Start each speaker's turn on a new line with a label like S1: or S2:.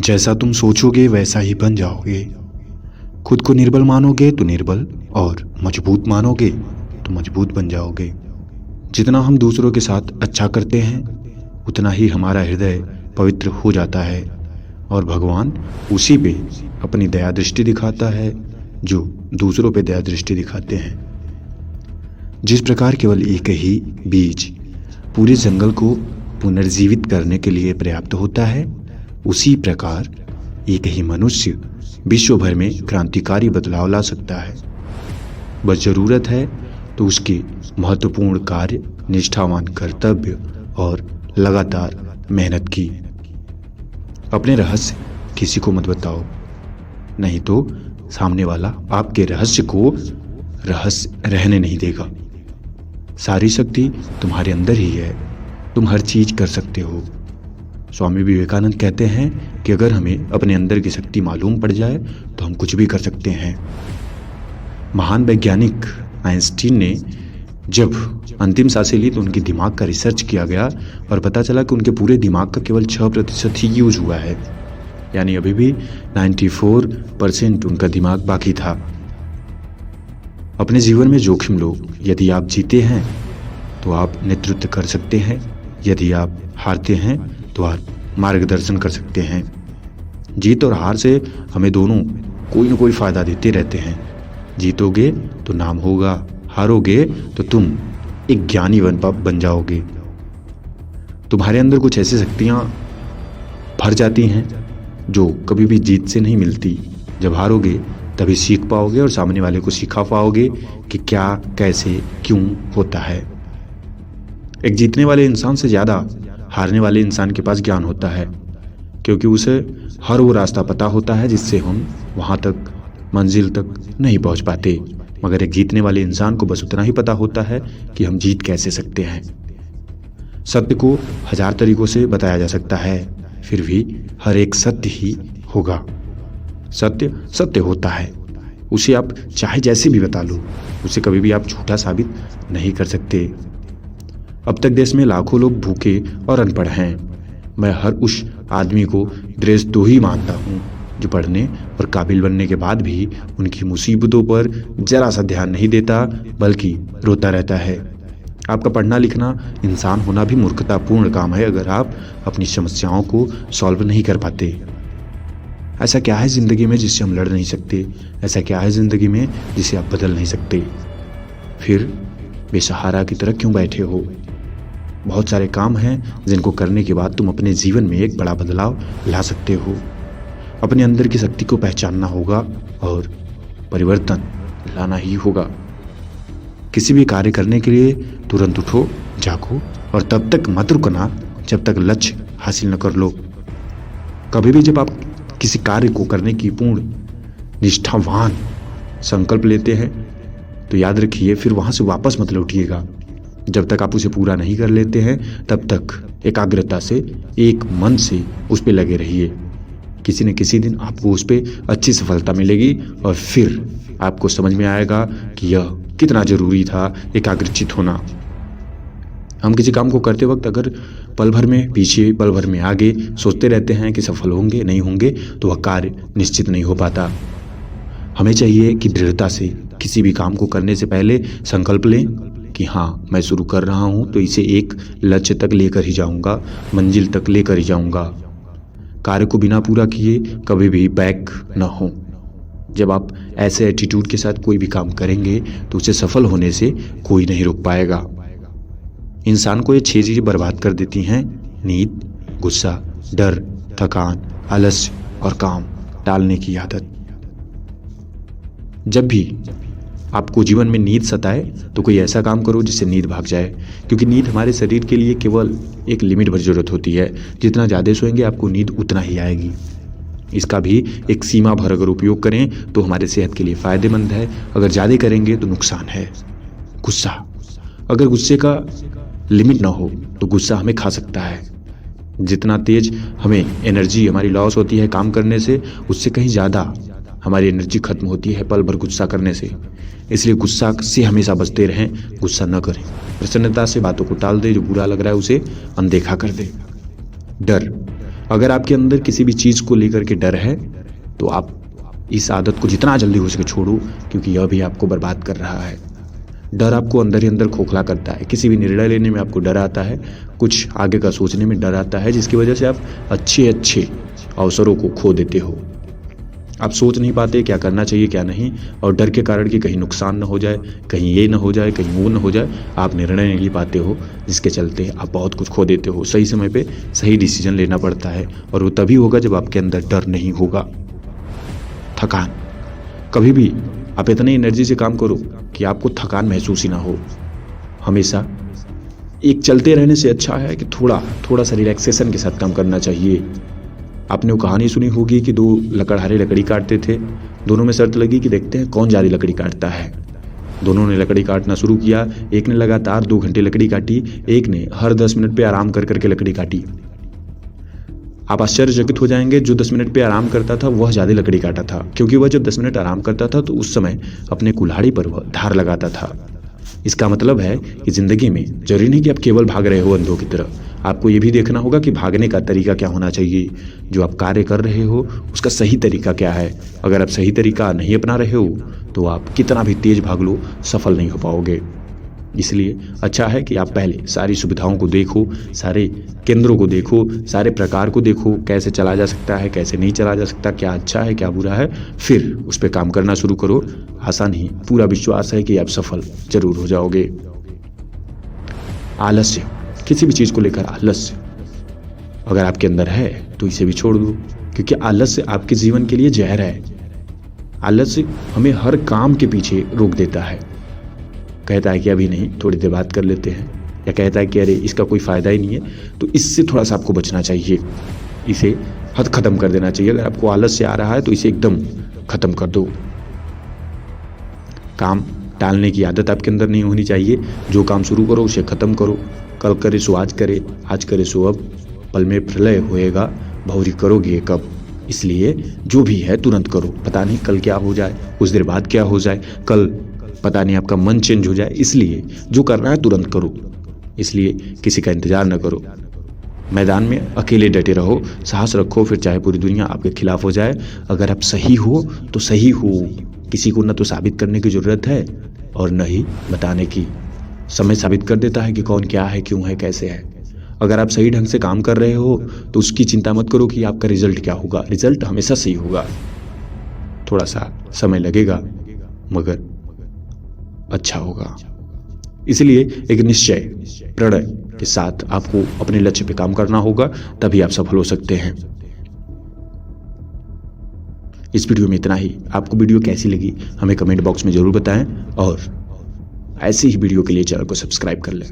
S1: जैसा तुम सोचोगे वैसा ही बन जाओगे। खुद को निर्बल मानोगे तो निर्बल, और मजबूत मानोगे तो मजबूत बन जाओगे। जितना हम दूसरों के साथ अच्छा करते हैं उतना ही हमारा हृदय पवित्र हो जाता है और भगवान उसी पे अपनी दया दृष्टि दिखाता है जो दूसरों पे दया दृष्टि दिखाते हैं। जिस प्रकार केवल एक ही बीज पूरे जंगल को पुनर्जीवित करने के लिए पर्याप्त होता है, उसी प्रकार एक ही मनुष्य विश्व भर में क्रांतिकारी बदलाव ला सकता है। बस जरूरत है तो उसके महत्वपूर्ण कार्य, निष्ठावान कर्तव्य और लगातार मेहनत की। अपने रहस्य किसी को मत बताओ, नहीं तो सामने वाला आपके रहस्य को रहस्य रहने नहीं देगा। सारी शक्ति तुम्हारे अंदर ही है, तुम हर चीज कर सकते हो। स्वामी विवेकानंद कहते हैं कि अगर हमें अपने अंदर की शक्ति मालूम पड़ जाए तो हम कुछ भी कर सकते हैं। महान वैज्ञानिक आइंस्टीन ने जब अंतिम सांसें ली तो उनके दिमाग का रिसर्च किया गया और पता चला कि उनके पूरे दिमाग का केवल 6% ही यूज हुआ है, यानी अभी भी 94% उनका दिमाग बाकी था। अपने जीवन में जोखिम लो। यदि आप जीते हैं तो आप नेतृत्व कर सकते हैं, यदि आप हारते हैं तो आप मार्गदर्शन कर सकते हैं। जीत और हार से हमें दोनों कोई ना कोई फायदा देते रहते हैं। जीतोगे तो नाम होगा, हारोगे तो तुम एक ज्ञानी बन जाओगे। तुम्हारे अंदर कुछ ऐसी शक्तियां भर जाती हैं जो कभी भी जीत से नहीं मिलती। जब हारोगे तभी सीख पाओगे और सामने वाले को सिखा पाओगे कि क्या, कैसे, क्यों होता है। एक जीतने वाले इंसान से ज़्यादा हारने वाले इंसान के पास ज्ञान होता है, क्योंकि उसे हर वो रास्ता पता होता है जिससे हम वहाँ तक, मंजिल तक नहीं पहुँच पाते। मगर एक जीतने वाले इंसान को बस उतना ही पता होता है कि हम जीत कैसे सकते हैं। सत्य को 1000 तरीकों से बताया जा सकता है, फिर भी हर एक सत्य ही होगा। सत्य सत्य होता है, उसे आप चाहे जैसे भी बता लो, उसे कभी भी आप झूठा साबित नहीं कर सकते। अब तक देश में लाखों लोग भूखे और अनपढ़ हैं। मैं हर उस आदमी को देशद्रोही मानता हूँ जो पढ़ने और काबिल बनने के बाद भी उनकी मुसीबतों पर जरा सा ध्यान नहीं देता, बल्कि रोता रहता है। आपका पढ़ना लिखना, इंसान होना भी मूर्खतापूर्ण काम है अगर आप अपनी समस्याओं को सॉल्व नहीं कर पाते। ऐसा क्या है ज़िंदगी में जिससे हम लड़ नहीं सकते? ऐसा क्या है ज़िंदगी में जिसे आप बदल नहीं सकते? फिर बेसहारा की तरह क्यों बैठे हो? बहुत सारे काम हैं जिनको करने के बाद तुम अपने जीवन में एक बड़ा बदलाव ला सकते हो। अपने अंदर की शक्ति को पहचानना होगा और परिवर्तन लाना ही होगा। किसी भी कार्य करने के लिए तुरंत उठो, जागो और तब तक मत रुकना जब तक लक्ष्य हासिल न कर लो। कभी भी जब आप किसी कार्य को करने की पूर्ण निष्ठावान संकल्प लेते हैं तो याद रखिए, फिर वहां से वापस मत लौटिएगा। जब तक आप उसे पूरा नहीं कर लेते हैं तब तक एकाग्रता से, एक मन से उस पर लगे रहिए। किसी न किसी दिन आपको उस पर अच्छी सफलता मिलेगी और फिर आपको समझ में आएगा कि यह कितना जरूरी था एकाग्रचित होना। हम किसी काम को करते वक्त अगर पल भर में पीछे, पल भर में आगे सोचते रहते हैं कि सफल होंगे नहीं होंगे, तो वह कार्य निश्चित नहीं हो पाता। हमें चाहिए कि दृढ़ता से किसी भी काम को करने से पहले संकल्प लें कि हाँ, मैं शुरू कर रहा हूँ तो इसे एक लक्ष्य तक लेकर ही जाऊँगा, मंजिल तक लेकर ही जाऊँगा। कार्य को बिना पूरा किए कभी भी बैक न हो। जब आप ऐसे एटीट्यूड के साथ कोई भी काम करेंगे तो उसे सफल होने से कोई नहीं रोक पाएगा। इंसान को ये 6 चीज़ें बर्बाद कर देती हैं: नींद, गुस्सा, डर, थकान, आलस्य और काम टालने की आदत। जब भी आपको जीवन में नींद सताए तो कोई ऐसा काम करो जिससे नींद भाग जाए, क्योंकि नींद हमारे शरीर के लिए केवल एक लिमिट भर जरूरत होती है। जितना ज़्यादा सोएंगे आपको नींद उतना ही आएगी। इसका भी एक सीमा भर अगर उपयोग करें तो हमारे सेहत के लिए फ़ायदेमंद है, अगर ज़्यादा करेंगे तो नुकसान है। गुस्सा, अगर गुस्से का लिमिट ना हो तो गुस्सा हमें खा सकता है। जितना तेज हमें एनर्जी हमारी लॉस होती है काम करने से, उससे कहीं ज़्यादा हमारी एनर्जी खत्म होती है पल भर गुस्सा करने से। इसलिए गुस्सा से हमेशा बचते रहें, गुस्सा न करें। प्रसन्नता से बातों को टाल दे, जो बुरा लग रहा है उसे अनदेखा कर दे। डर, अगर आपके अंदर किसी भी चीज़ को लेकर के डर है तो आप इस आदत को जितना जल्दी हो सके छोड़ो, क्योंकि यह भी आपको बर्बाद कर रहा है। डर आपको अंदर ही अंदर खोखला करता है। किसी भी निर्णय लेने में आपको डर आता है, कुछ आगे का सोचने में डर आता है, जिसकी वजह से आप अच्छे अच्छे अवसरों को खो देते हो। आप सोच नहीं पाते क्या करना चाहिए क्या नहीं, और डर के कारण कि कहीं नुकसान न हो जाए, कहीं ये न हो जाए, कहीं वो न हो जाए, आप निर्णय नहीं ले पाते हो, जिसके चलते आप बहुत कुछ खो देते हो। सही समय पे सही डिसीजन लेना पड़ता है, और वो तभी होगा जब आपके अंदर डर नहीं होगा। थकान, कभी भी आप इतनी एनर्जी से काम करो कि आपको थकान महसूस ही ना हो। हमेशा एक चलते रहने से अच्छा है कि थोड़ा सा रिलैक्सेशन के साथ काम करना चाहिए। आपने वो कहानी सुनी होगी कि 2 लकड़हारे लकड़ी काटते थे, दोनों में शर्त लगी कि देखते हैं कौन ज़्यादा लकड़ी काटता है। दोनों ने लकड़ी काटना शुरू किया। एक ने लगातार 2 घंटे लकड़ी काटी, एक ने हर 10 मिनट पे आराम कर करके लकड़ी काटी। आप आश्चर्यचकित हो जाएंगे, जो 10 मिनट पे आराम करता था वह ज़्यादा लकड़ी काटा था, क्योंकि वह जब 10 मिनट आराम करता था तो उस समय अपने कुल्हाड़ी पर वह धार लगाता था। इसका मतलब है कि ज़िंदगी में जरूरी नहीं कि आप केवल भाग रहे हो अंधों की तरह। आपको ये भी देखना होगा कि भागने का तरीका क्या होना चाहिए। जो आप कार्य कर रहे हो उसका सही तरीका क्या है। अगर आप सही तरीका नहीं अपना रहे हो तो आप कितना भी तेज भाग लो, सफल नहीं हो पाओगे। इसलिए अच्छा है कि आप पहले सारी सुविधाओं को देखो, सारे केंद्रों को देखो, सारे प्रकार को देखो, कैसे चला जा सकता है, कैसे नहीं चला जा सकता, क्या अच्छा है क्या बुरा है, फिर उस पर काम करना शुरू करो। आसान ही, पूरा विश्वास है कि आप सफल जरूर हो जाओगे। आलस्य, किसी भी चीज़ को लेकर आलस्य अगर आपके अंदर है तो इसे भी छोड़ दो, क्योंकि आलस्य आपके जीवन के लिए जहर है। आलस्य हमें हर काम के पीछे रोक देता है। कहता है कि अभी नहीं, थोड़ी देर बात कर लेते हैं, या कहता है कि अरे इसका कोई फ़ायदा ही नहीं है। तो इससे थोड़ा सा आपको बचना चाहिए, इसे हद ख़त्म कर देना चाहिए। अगर आपको आलस्य आ रहा है तो इसे एकदम ख़त्म कर दो। काम टालने की आदत आपके अंदर नहीं होनी चाहिए। जो काम शुरू करो उसे ख़त्म करो। कल करे सो आज करे, आज करे सो अब, पल में प्रलय होएगा, भौरी करोगे कब। इसलिए जो भी है तुरंत करो। पता नहीं कल क्या हो जाए, कुछ देर बाद क्या हो जाए, कल पता नहीं आपका मन चेंज हो जाए। इसलिए जो करना है तुरंत करो। इसलिए किसी का इंतजार न करो। मैदान में अकेले डटे रहो, साहस रखो, फिर चाहे पूरी दुनिया आपके खिलाफ हो जाए। अगर आप सही हो तो सही हो। किसी को न तो साबित करने की ज़रूरत है और न ही बताने की। समय साबित कर देता है कि कौन क्या है, क्यों है, कैसे है। अगर आप सही ढंग से काम कर रहे हो तो उसकी चिंता मत करो कि आपका रिजल्ट क्या होगा। रिजल्ट हमेशा सही होगा। थोड़ा सा समय लगेगा मगर अच्छा होगा। इसलिए एक निश्चय, प्रणय के साथ आपको अपने लक्ष्य पे काम करना होगा, तभी आप सफल हो सकते हैं। इस वीडियो में इतना ही। आपको वीडियो कैसी लगी हमें कमेंट बॉक्स में जरूर बताएं, और ऐसी ही वीडियो के लिए चैनल को सब्सक्राइब कर लें।